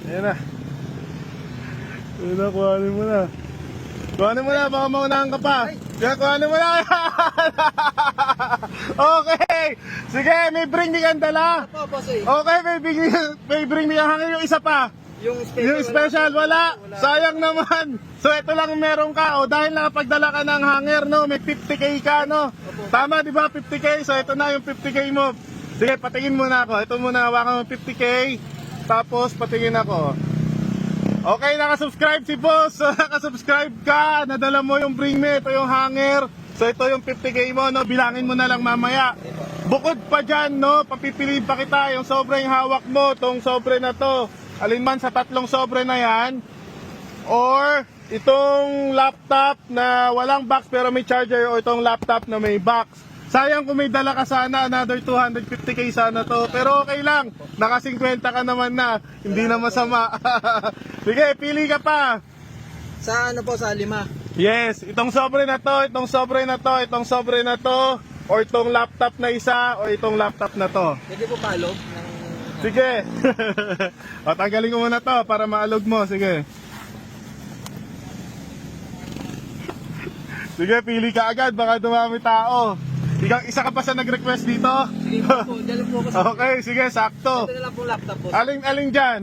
Ayan na. Ayan na, kuhanin mo na. Kuhanin mo na, baka maunahan ka pa. Kaya kuhanin mo na. Okay. Sige, may bring me kang dala. Opo, boss eh. Okay, may bring me kang hangin. Yung isa pa. Yung special, wala. Sayang naman. So, ito lang meron ka. O, dahil nakapagdala ka ng hanger, no? May 50k ka, no? Tama, di ba? 50k. So, ito na yung 50k mo. Sige, patingin muna ako. Ito muna, hawakan mo 50k. Tapos, patingin ako. Okay, nakasubscribe si boss. So, nakasubscribe ka. Nadala mo yung bring me. Ito yung hanger. So, ito yung 50k mo, no? Bilangin mo na lang mamaya. Bukod pa dyan, no? Papipiliin pa kita. Yung sobre yung hawak mo. Itong sobre na to. Alin man sa tatlong sobre na yan. Or itong laptop na walang box pero may charger. O itong laptop na may box. Sayang kung may dala ka sana, another 250k sana to. Pero okay lang, naka 50 ka naman na. Hindi na masama. Sige, pili ka pa. Sa ano po, sa 5. Yes, itong sobre na to, itong sobre na to, itong sobre na to. Or itong laptop na isa, o itong laptop na to. Pwede po palog ng... Sige. O, tanggalin ko muna to para maalog mo. Sige. Sige, pili ka agad, baka dumami tao. Ikaw, isa ka pa sa nag-request dito? Sige po, dala po ako sa... Okay, sige, sakto. Ito na lang po laptop po. Aling dyan?